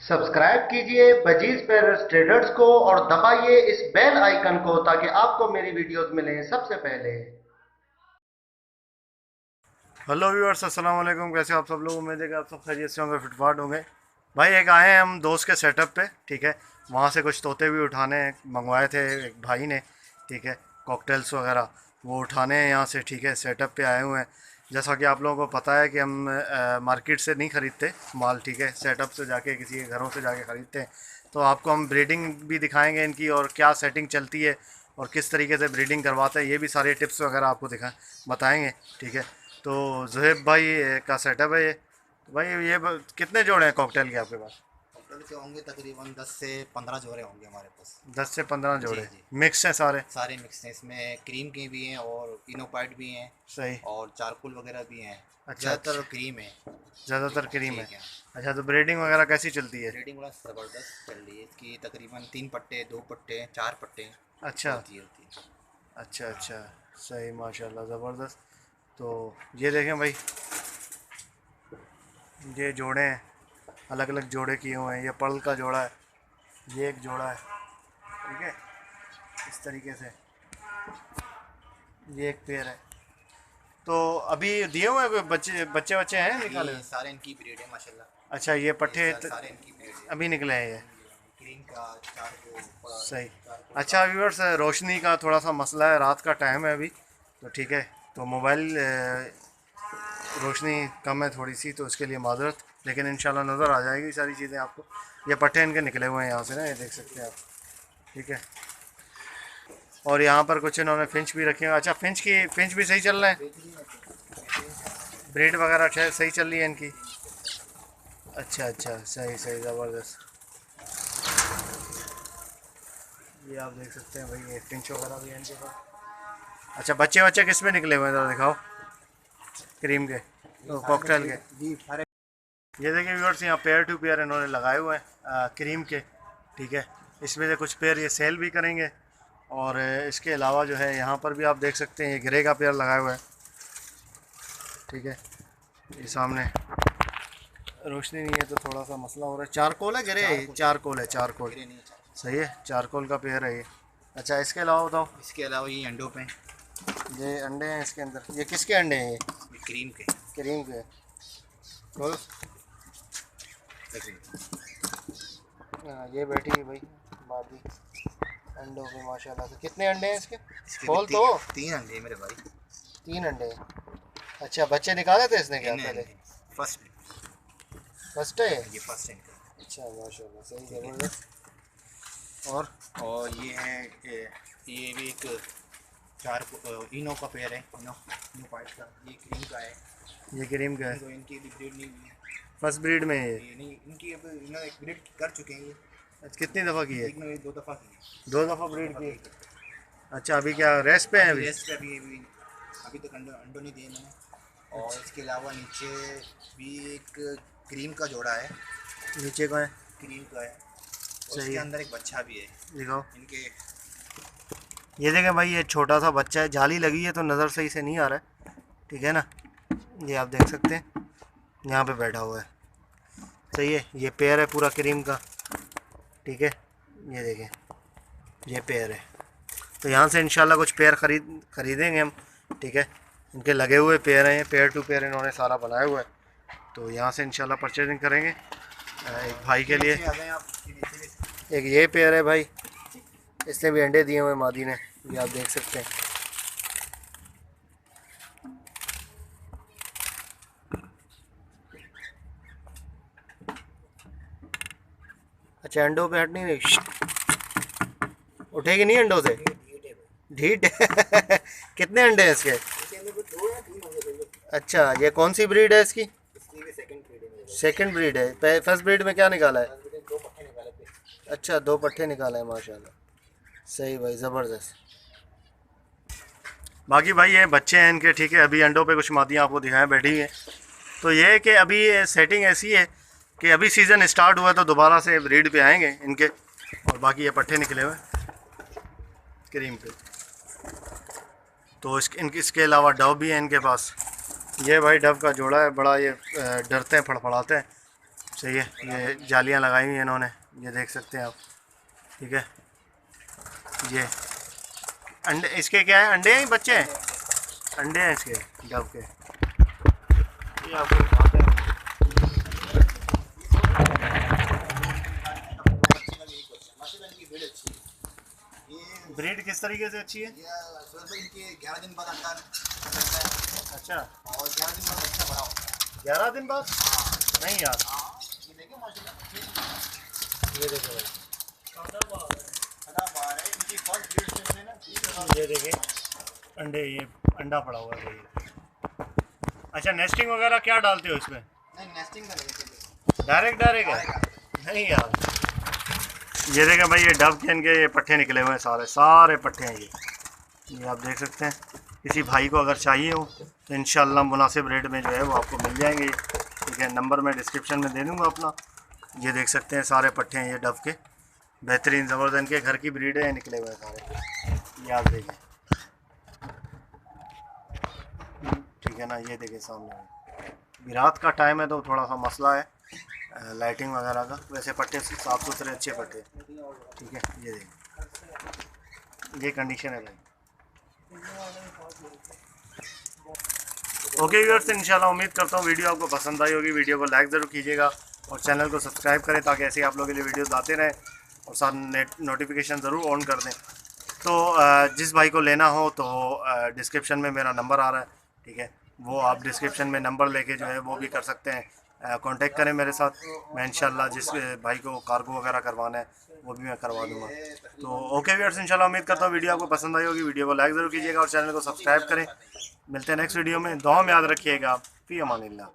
Subscribe कीजिए budgies पेरर्स traders को और दबाइए इस बेल आइकन को ताकि आपको मेरी वीडियोस मिलें सबसे पहले। हेलो व्यूअर्स, अस्सलाम वालेकुम। कैसे हो आप सब लोग? उम्मीद है कि आप सब खैरियत से होंगे, फिटफाट होंगे। भाई एक आए हैं हम दोस्त के सेटअप पे, ठीक है। वहाँ से कुछ तोते भी उठाने मंगवाए थे एक भाई ने, ठीक है। कॉकटेल्स वगैरह वो उठाने हैं यहाँ से, ठीक है। सेटअप पे आए हुए हैं। जैसा कि आप लोगों को पता है कि हम मार्केट से नहीं ख़रीदते माल, ठीक है। सेटअप से जाके किसी के घरों से जाके ख़रीदते हैं। तो आपको हम ब्रीडिंग भी दिखाएंगे इनकी, और क्या सेटिंग चलती है और किस तरीके से ब्रीडिंग करवाते हैं, ये भी सारे टिप्स वगैरह आपको बताएंगे, ठीक है। तो जुहेब भाई का सेटअप है ये। तो भाई ये कितने जोड़े हैं कॉकटेल के आपके पास? होटल के होंगे तकरीबन 10 से 15 जोड़े होंगे हमारे पास। 10 से 15 जी जोड़े जी। मिक्स हैं सारे? सारे मिक्स हैं, इसमें क्रीम के भी हैं और इनोपाइट भी हैं सही। और चारकोल वगैरह भी हैं। अच्छा ज़्यादातर अच्छा, क्रीम है। ज़्यादातर क्रीम है। ठीक है। अच्छा, तो ब्रीडिंग वगैरह कैसी चलती है? रेटिंग बड़ा ज़बरदस्त चल रही है इसकी, तकरीबन 3 पट्टे, 2 पट्टे, 4 पट्टे अच्छा होती है। अच्छा अच्छा, सही, माशाल्लाह, ज़बरदस्त। तो ये देखें भाई, ये जोड़े हैं, अलग अलग जोड़े किए हुए हैं। ये पर्ल का जोड़ा है, ये एक जोड़ा है, ठीक है। इस तरीके से ये एक पेयर है। तो अभी दिए हुए हैं कोई बच्चे बच्चे बच्चे हैं निकाले ये हुए? सारे इनकी ब्रीड है माशाल्लाह। अच्छा, ये ये पट्टे सारे इनकी ब्रीड है। अभी निकले हैं ये? क्रीम का चारकोल, सही। चारकोल अच्छा का। व्यूअर्स, रोशनी का थोड़ा सा मसला है, रात का टाइम है अभी, तो ठीक है। तो मोबाइल रोशनी कम है थोड़ी सी, तो उसके लिए माजरत, लेकिन इंशाल्लाह नज़र आ जाएगी सारी चीज़ें आपको। ये पट्टे इनके निकले हुए हैं यहाँ से ना, ये देख सकते हैं आप, ठीक है। और यहाँ पर कुछ इन्होंने फिंच भी रखे हैं। अच्छा, फिंच भी सही चल रहे हैं? बेहतरीन है। ब्रीड वगैरह सही चल रही है इनकी? अच्छा अच्छा, सही सही, ज़बरदस्त। ये आप देख सकते हैं भाई, ये फिंच वगैरह भी है इनके पास। अच्छा, बच्चे बच्चे किस में निकले हुए हैं, ज़रा दिखाओ। क्रीम के, कॉकटेल के? जी सारे। ये देखिए व्यूअर्स, यहाँ पेयर टू पेयर इन्होंने लगाए हुए हैं क्रीम के, ठीक है। इसमें से कुछ पेयर ये सेल भी करेंगे, और इसके अलावा जो है यहाँ पर भी आप देख सकते हैं, ये ग्रे का पेयर लगाया हुआ है, ठीक है। ये सामने रोशनी नहीं है तो थोड़ा सा मसला हो रहा है। चारकोल है ग्रे? चारकोल है, चारकोल। गिरे नहीं चाहिए। सही है, चारकोल का पेयर है ये। अच्छा, इसके अलावा बताओ। इसके अलावा ये अंडों पे ये अंडे हैं इसके अंदर, ये किसके अंडे हैं ये? क्रीम के। क्रीम के। बोल। हाँ, ये बैठी है भाई मादी अंडों पे, माशाल्लाह से। कितने अंडे हैं इसके? इसके भी खोल तो। 3 अंडे हैं मेरे भाई। 3 अंडे हैं। अच्छा, बच्चे निकाले थे इसने क्या पहले? फर्स्ट। फर्स्ट है ये? ये फर्स्ट इनका। अच्छा, माशाल्लाह, सही, ठीक है। ज़बरदस्त। और और ये है ये भी एक चार इनो का पेयर है। इनो पाइट का, ये क्रीम का है। ये क्रीम का है? तो इनकी भी ब्रीड नहीं हुई है। फर्स्ट ब्रीड में है ये? ये नहीं, इनकी अब इन्होंने एक ब्रीड कर चुके हैं ये। अच्छा, कितनी दफ़ा की है? एक में 2 दफ़ा की है। 2 दफ़ा ब्रीड की? अच्छा, अभी क्या रेस्ट पे है अभी अभी? रेस्ट पे अभी तक अंडो नहीं दिए मैंने। और इसके अलावा नीचे भी एक क्रीम का जोड़ा है। नीचे का है? क्रीम का है और सही उसके है, अंदर एक बच्चा भी है। दिखाओ। इनके ये देखें भाई, ये छोटा सा बच्चा है, जाली लगी है तो नज़र सही से नहीं आ रहा है, ठीक है ना। ये आप देख सकते हैं, यहाँ पे बैठा हुआ है। सही है, ये पेयर है पूरा क्रीम का, ठीक है। ये देखें, ये पेयर है। तो यहाँ से इंशाल्लाह कुछ पेयर खरीदेंगे हम, ठीक है। इनके लगे हुए पेयर हैं, पेयर टू पेयर इन्होंने सारा बनाया हुआ है, तो यहाँ से इंशाल्लाह परचेजिंग करेंगे एक भाई के लिए। एक ये पेयर है भाई, इसने भी अंडे दिए हुए मादी ने, ये आप देख सकते हैं। अच्छा, अंडों पे हट नहीं रही, उठेगी नहीं अंडों से? ढीठ है। कितने अंडे हैं इसके? अच्छा, ये कौन सी ब्रीड है इसकी? सेकंड ब्रीड है। फर्स्ट ब्रीड में क्या निकाला है? अच्छा, 2 पट्टे निकाला है, माशाल्लाह, सही भाई, ज़बरदस्त। बाकी भाई ये बच्चे हैं इनके, ठीक है। अभी अंडों पे कुछ मादियाँ आपको दिखाएं बैठी हैं। तो ये है कि अभी सेटिंग ऐसी है कि अभी सीज़न स्टार्ट हुआ तो दोबारा से ब्रीड पे आएंगे इनके। और बाकी ये पट्टे निकले हुए क्रीम पे। तो इसके अलावा डव भी है इनके पास। ये भाई डव का जोड़ा है, बड़ा ये डरते हैं, फड़फड़ाते हैं, सही है। ये जालियाँ लगाई हुई हैं इन्होंने, ये देख सकते हैं आप। ठीक है, ये अंडे इसके क्या है, अंडे हैं बच्चे हैं? अंडे हैं इसके डब के। ये आपको दिखाते हैं। ब्रीड किस तरीके से अच्छी है? इनके 11 दिन बाद अंडा निकलता है। अच्छा, और 11 दिन बाद बच्चा बड़ा होता है। 11 दिन बाद? नहीं यार, ये देखिए माशाल्लाह, ये देखो भाई, बाहर है इनकी फर्स्ट ब्रीड से मैंने ना। ये देखिए अंडे, ये अंडा पड़ा हुआ है भाई। अच्छा, नेस्टिंग वगैरह क्या डालते हो इसमें? नहीं, नेस्टिंग का नहीं, डायरेक्ट है? नहीं यार, ये देखें भाई, ये डब के इनके ये पट्टे निकले हुए हैं, सारे पट्टे हैं ये आप देख सकते हैं। किसी भाई को अगर चाहिए हो तो इंशाल्लाह मुनासिब रेट में जो है वो आपको मिल जाएंगे। ठीक है, नंबर मैं डिस्क्रिप्शन में दे दूँगा अपना। ये देख सकते हैं सारे पट्टे हैं ये डब के, बेहतरीन ज़बरदस्त के घर की ब्रीड है, निकले हुए हैं सारे, ये आप देखें। ठीक है ना, ये देखें सामने। विरात का टाइम है तो थोड़ा सा मसला है लाइटिंग वगैरह का, वैसे पट्टे साफ़ सुथरे अच्छे पट्टे। ठीक है, ये देखें, ये कंडीशन है भाई। ओके व्यूअर्स, इंशाल्लाह उम्मीद करता हूँ वीडियो आपको पसंद आई होगी। वीडियो को लाइक ज़रूर कीजिएगा और चैनल को सब्सक्राइब करें ताकि ऐसे आप लोगों के लिए वीडियोस आते रहें, और साथ नोटिफिकेशन ज़रूर ऑन कर दें। तो जिस भाई को लेना हो तो डिस्क्रिप्शन में मेरा नंबर आ रहा है। ठीक है, वो आप डिस्क्रिप्शन में नंबर लेके जो है वो भी कर सकते हैं, कांटेक्ट करें मेरे साथ। मैं इंशाल्लाह जिस भाई को कार्गो वगैरह करवाना है वो भी मैं करवा दूँगा। तो ओके व्यूअर्स, इंशाल्लाह उम्मीद करता हूँ वीडियो आपको पसंद आई होगी। वीडियो को लाइक ज़रूर कीजिएगा और चैनल को सब्सक्राइब करें। मिलते हैं नेक्स्ट वीडियो में, दुआ में याद रखिएगा। फ़ी अमानिल्लाह।